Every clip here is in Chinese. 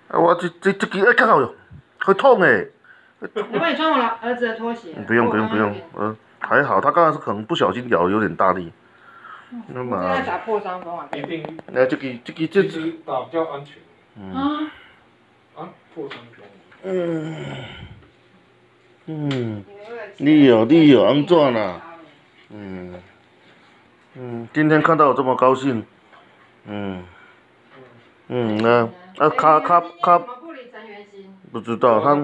啊，我这支哎，看好哟，会痛哎。要帮你穿我儿子的拖鞋。不用，还好，他刚才是可能不小心咬有点大力。那么。现在打破伤风啊。一定。那这支打比较安全。破伤风。你有安怎啦？今天看到我这么高兴。他不知道他。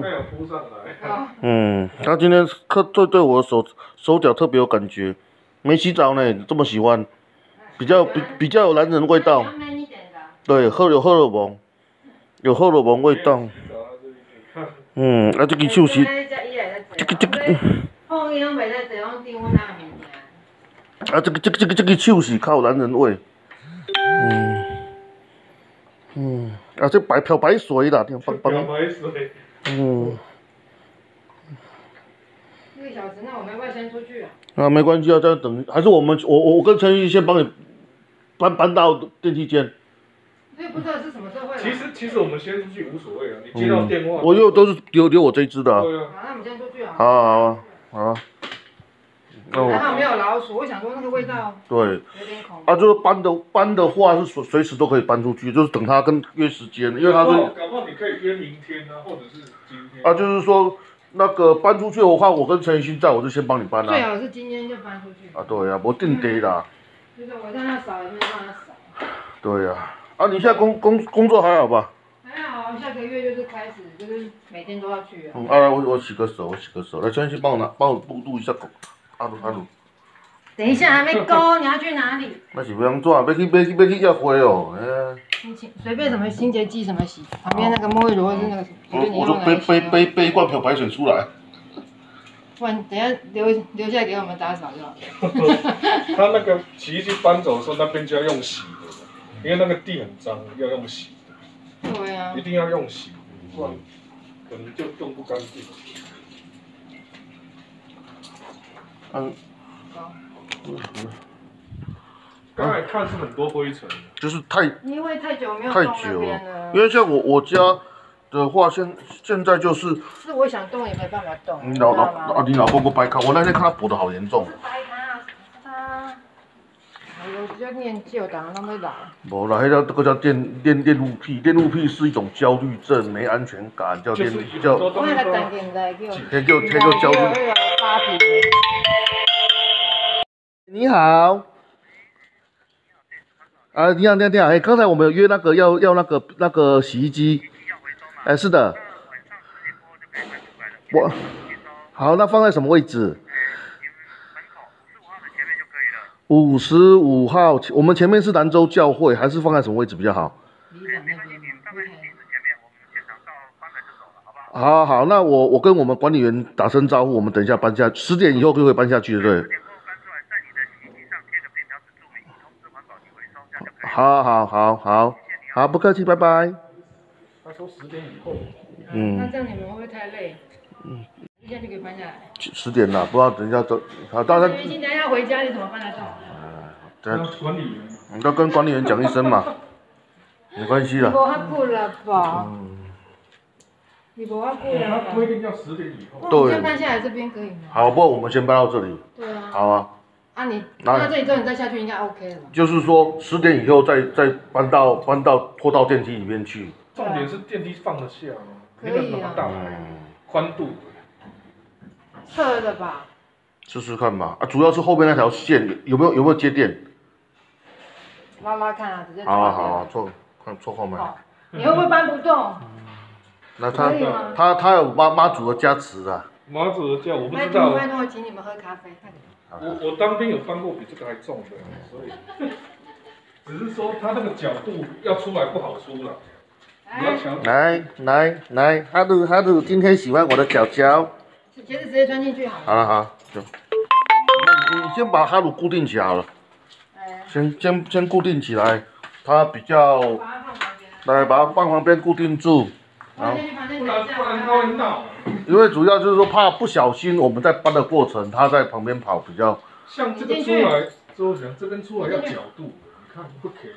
他今天对我手脚特别有感觉，没洗澡呢，这么喜欢，比较有男人味道。对，有荷尔蒙，有荷尔蒙味道。这个手是，这个。这个手是靠男人味。这漂白水啦，漂白水。1个小时，那我们要不要先出去啊？没关系啊，再等，还是我跟陈玉先帮你搬到电梯间。所以不知道是什么时候会来。其实我们先出去无所谓啊，你接到电话。我又都是留我这一支的啊。对啊。好，那我们先出去啊。好。还好没有老鼠，我想说那个味道。对。有点恐怖。就是搬的话是随时都可以搬出去，就是等他约时间，因为他是。搞不好你可以约明天啊，或者是今天。就是说那个搬出去的话，我跟陈奕迅在，我就先帮你搬啦。最好是今天就搬出去。对啊，无定地啦。就是我让他扫，也没让他扫。对啊。你现在工作还好吧？还好，下个月就是开始，就是每天都要去啊。来，我洗个手，来，陈奕迅帮我录一下狗。阿鲁。等一下，还没勾，你要去哪里？那是要安怎？要去约会哦，随便什么清洁剂什么洗，旁边那个沐浴乳或是那个。我就背一罐漂白水出来。不然等下留下给我们打扫就好。他那个洗衣机搬走的时候，那边就要用洗的，因为那个地很脏，要用洗的。对啊。一定要用洗，不然可能就用不干净。刚才看是很多灰尘，就是因为太久没有动那边了。因为像我家的话，现在就是。是我想动也没办法动。你老公不掰开，我那天看他跛得好严重。掰开。我比较念旧的，他们老。无啦，那叫恋物癖，恋物癖是一种焦虑症，没安全感，叫。我那个胆点在叫焦虑。你好。你好，刚才我们有约那个要那个洗衣机。是的。好，那放在什么位置？55号，我们前面是兰州教会，还是放在什么位置比较好？好，那我跟我们管理员打声招呼，我们等一下搬下，10点以后就会搬下去，对不对？好，不客气，拜拜。他说10点以后。那这样你们会不会太累？一下就可以搬下来。10点了，不知道等一下都。好，大家。你今天要回家，你怎么搬得动？管理员。你要跟管理员讲一声嘛，没关系的。你太酷了吧？你不要过他规定要10点以后。对。我们先搬下来这边可以吗？好，不然我们先搬到这里。对啊。好啊。你搬到这里之后，你再下去应该 OK 了嘛？就是说10点以后再搬到拖到电梯里面去。重点是电梯放得下吗？可以啊。宽度。侧的吧。试试看吧。主要是后面那条线有没有接电？拉看啊，直接。好，坐后面。你会不会搬不动？那他有妈祖的加持啊。妈祖的加，我不知道。拜托，我请你们喝咖啡。我当兵有搬过比这个还重的，所以只是说他那个角度要出来不好出了。来，哈鲁今天喜欢我的脚。鞋子直接穿进去好了。好，就。那你先把哈鲁固定起来好了。先固定起来，它比较。来，把它放旁边固定住。不然他会闹。因为主要就是说怕不小心我们在搬的过程，它在旁边跑比较。像这个出来，周翔这边出来要角度。看不可以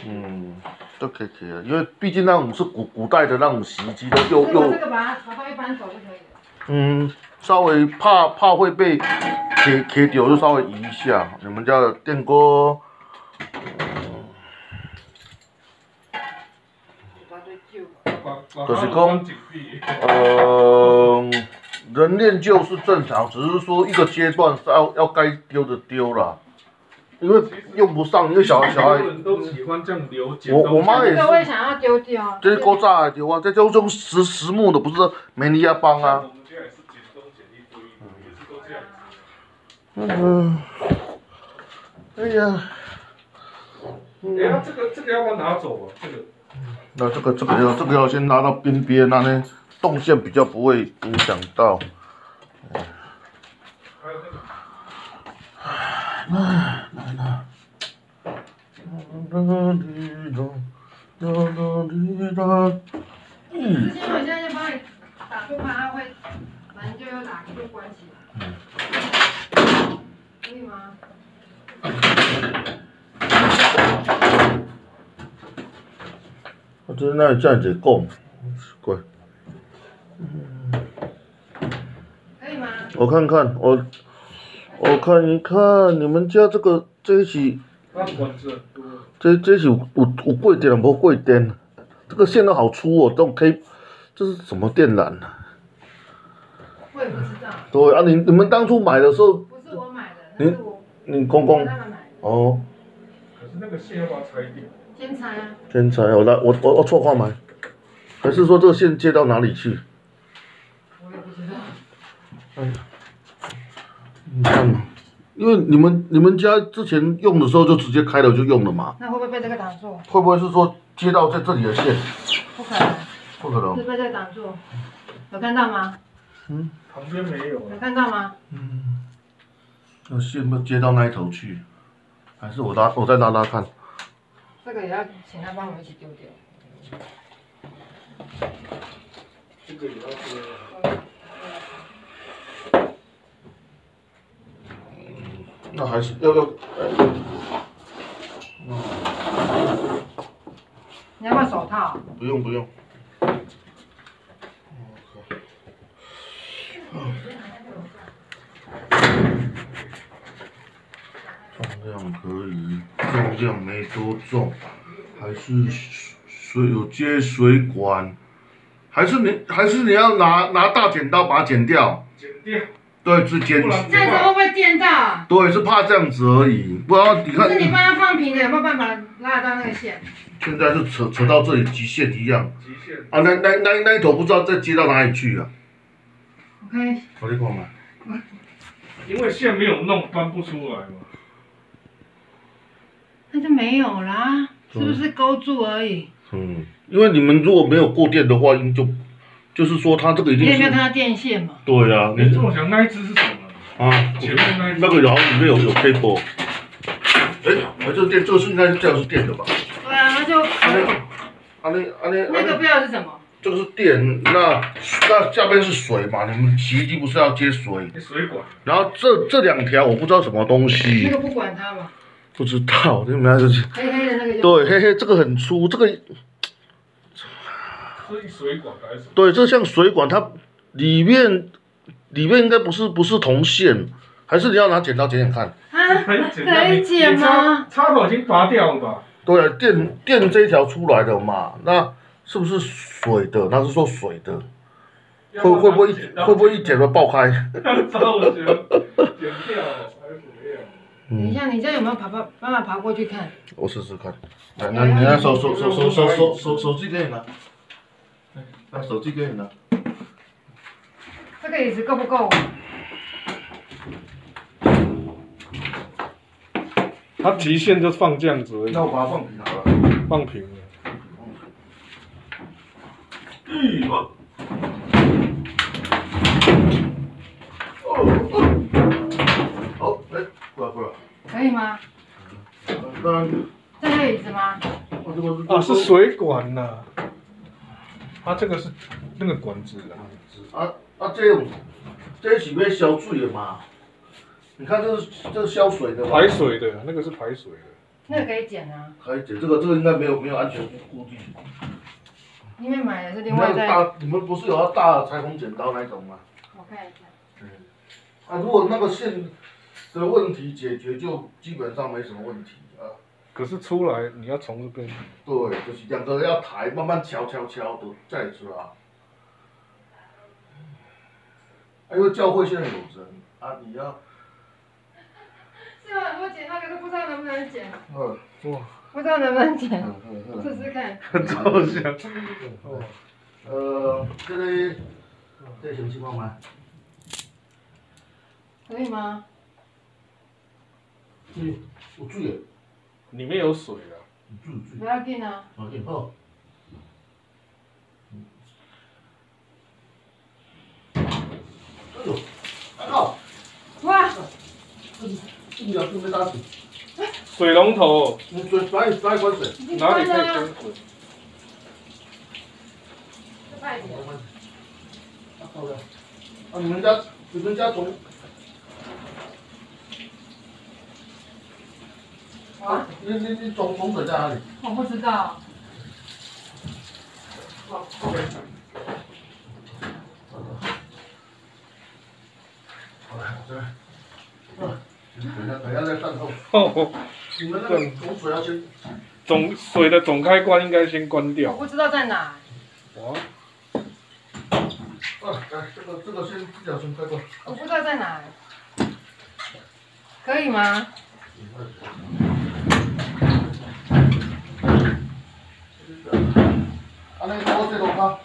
嗯，都可以啊，因为毕竟那种是古代的那种洗衣机，都又这个把它朝到一般手就可以了。嗯，稍微怕会被贴掉，就稍微移一下。你们家的电锅，就是讲，人练旧是正常，只是说一个阶段是要该丢的丢啦。因为用不上，因为小孩都喜欢这样留剪。我妈也是。这个我也想要丢掉。这是古早的对啊，这种实木的，不是美尼亚邦啊。我们家也是剪东剪一堆，也是都这样子。哎呀。哎，这个要不要拿走啊？那这个要先拉到边边，那呢动线比较不会影响到。还有那个。来。之前我现在就帮你打住，怕它会门就又打又关起来，可以吗？我就是那里这样子供，乖。可以吗？我看看，我看一看，你们家这一起，这一起有贵电无贵电？这个线都好粗哦，都可以，这是什么电缆啊？我也不知道。对啊，你们当初买的时候，不是我买的，你公公他们买的。哦。可是那个线要把它拆掉。先拆啊。先拆，我错话买，还是说这个线接到哪里去？我也不知道。哎，你看嘛，因为你们家之前用的时候就直接开了就用了嘛。那会不会被这个挡住？会不会是说接到在这里的线？不可能。不可能。是被这个挡住，有看到吗？旁边没有。有看到吗？那线要接到那一头去，还是我再拉拉看？这个也要请他帮我们一起丢掉。这个也要丢。那还是要。你要不要手套？不用。重量可以，重量没多重，还是有接水管，还是你要拿大剪刀把它剪掉？剪掉。对，是剪。这样子会不会电到？对，是怕这样子而已，不然你看。是你帮他放平的，有没有办法拉得到那个线？现在是扯到这里极限一样。极限。啊，那一头不知道再接到哪里去啊。OK。我你看嘛。因为线没有弄，翻不出来嘛。那就没有啦，是不是勾住而已？因为你们如果没有过电的话，就是说它这个一定是。你有没有看到电线嘛？对啊，你这么想那一只是什么？啊，前面那一只。那个然后里面有 cable。这个是应该是这样是电的吧？对啊，那就。那个标是什么？这个是电，那下边是水嘛？你们洗衣机不是要接水？水管。然后这两条我不知道什么东西。那个不管它嘛。不知道，你们就是。黑黑的那个。对，黑黑这个很粗，这个。是水管还是？对，这像水管，它里面应该不是铜线，还是你要拿剪刀剪剪看？啊，可以剪吗？插头已经拔掉了吧？对啊，电这一条出来的嘛，那是不是水的？那是说水的，会不会一剪就爆开？糟了，剪掉还是怎么样？等一下，你这有没有办法爬过去看？我试试看。来，那你拿手机给你拿。拿手机给你拿。这个椅子够不够？它极限就放这样子而已。那我把它放平好了。放平了。好，来，过来。可以吗？这个椅子吗？啊，是水管呐。它这个是那个管子啊。这是要消水的嘛？你看这是消水的嘛？排水的，那个是排水的。那个可以剪啊。可以剪，这个应该没有安全顾虑。因为买的是你另外在。你们不是有要大的裁缝剪刀那种吗？我看一下。啊，如果那个线的问题解决，就基本上没什么问题啊。可是出来你要从这边。对，就是两个要抬，慢慢敲的再抓。因为教会现在有人啊，你要。是啊，我剪那个都不知道能不能剪。哇。不知道能不能剪，试试看。很抽象。这个什么情况吗？可以吗？有水的。里面有水啊。不要紧啊。好。哎呦，靠！哇！一秒钟没打死。水龙头。哪里关水？哪里可以关水？这快点。好的。啊，你们家从。啊？你总水在哪里？我不知道。等一下再上透。你们那个总水要先。水的总开关应该先关掉。我不知道在哪。哇。来，这个先这条先开关。我不知道在哪。可以吗？啊，那个这种吗？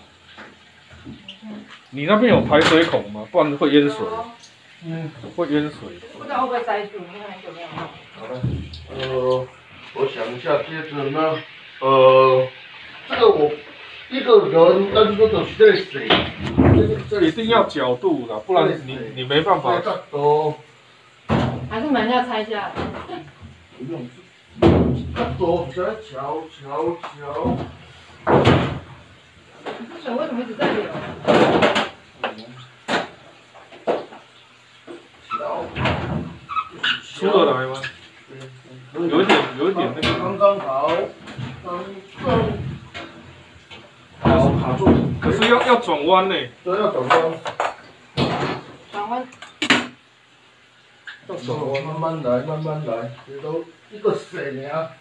你那边有排水孔吗？不然会淹水。会淹水。不知道会不会塞住，因为很久没有用。好的。我想一下，接着呢，这个我一个人，但是说走这里水，这一定要角度的，不然你没办法。还是门要拆下来。不用，走，再瞧。这水为什么一直在流？出得来吗？有一点那个。刚刚好，好卡住。可是要转弯呢。对，要转弯。转弯。要转弯，慢慢来，这都一个水啊。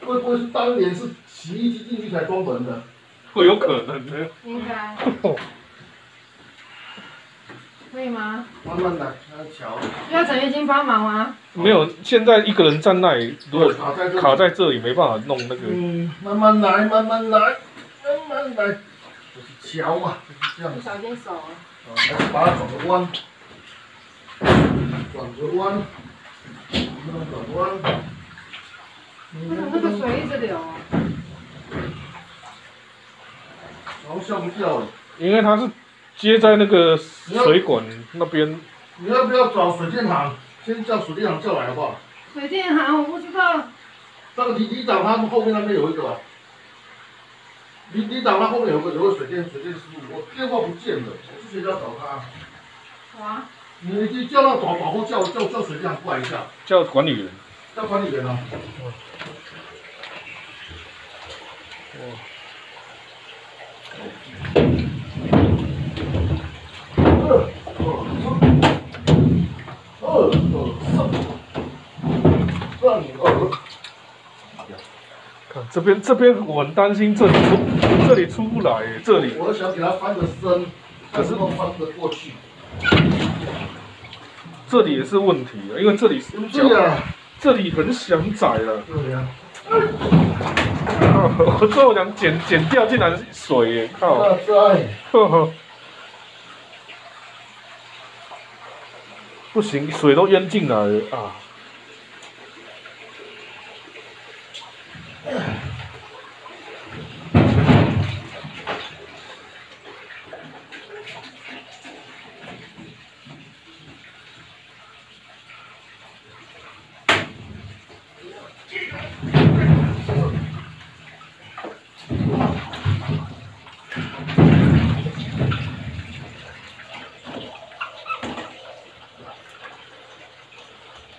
会不会是当年是洗衣机进去才装门的？会有可能的。应该。可以吗？慢慢来，瞧。需要陈玉金帮忙吗？没有，现在一个人站那里，如果卡在这里，没办法弄那个。慢慢来，就是瞧嘛，就是这样。小心手啊。还是把它转个弯，转弯。为什么那个水一直流啊？好像不掉了。因为它是接在那个水管那边。你要不要找水电行？先叫水电行叫来好不好？水电行我不知道。那个里长他们后面那边有一个吧。里长他后面有个水电师傅，我电话不见了，我之前要找他。哇。你叫那保护叫水电行过来一下。叫管理员。叫管理员啊。看这边我很担心这里出不来耶，这里。我想给它翻个身，可是翻得过去。这里也是问题啊，因为这里这里很窄了。对呀。我最后想剪掉，竟然是水耶！靠。哇塞。不行，水都淹进来了啊！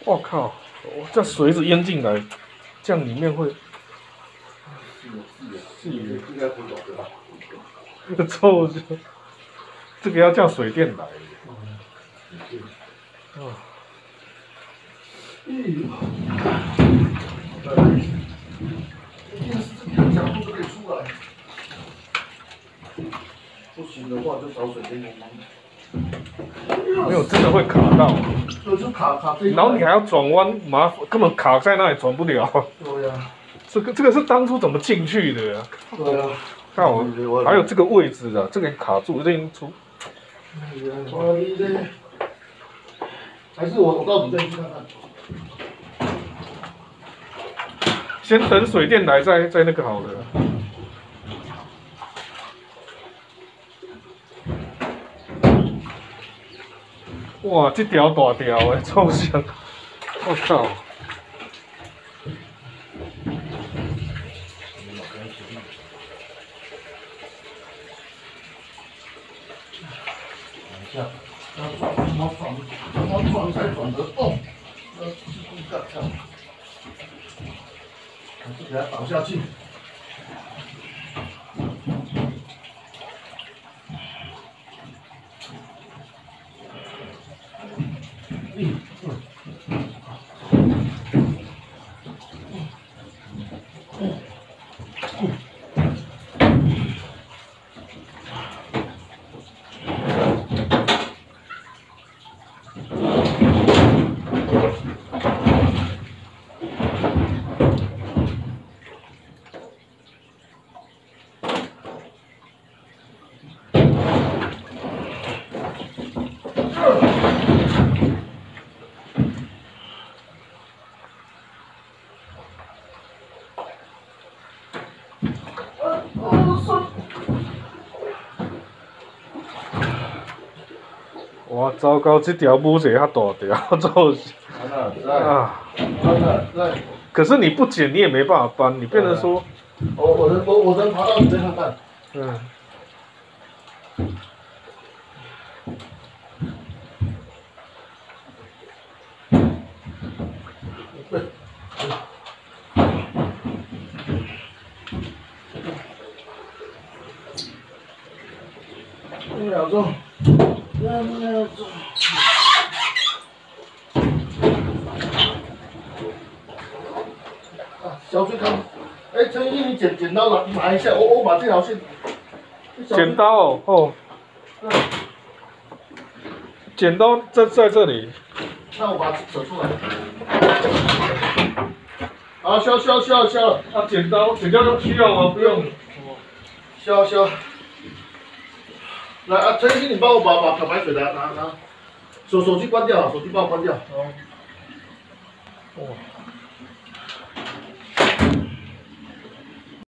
我靠！哦，这水一直淹进来，这样里面会。是应该不懂对吧？这个臭就，这个要叫水电来。哦。角度都可以出来。不行的话就找水电工帮。没有，真的会卡到。就卡这一。然后你还要转弯，麻烦，根本卡在那里转不了。对呀。这个是当初怎么进去的啊？对啊。看我还有这个位置啊，这个卡住，这已经出。还是我到底再去看看。先等水电来，再那个好了。哇，这条大条的，臭香！我靠！怎么转才转得动？干跳，还是给它倒下去。哇，糟糕，这条母子较大条，做啊！可是你不剪，你也没办法搬，你变成说，我能爬到你这看看。嗯。1秒钟，2秒钟。小水坑，哎，陈毅，你剪刀拿一下，我把这条线。剪刀哦，哦。剪刀在这里。那我把它扯出来。好，削。啊，剪刀需要吗？不用。削。来啊，陈毅，你帮我把漂白水拿，手机关掉，手机帮我关掉。哦。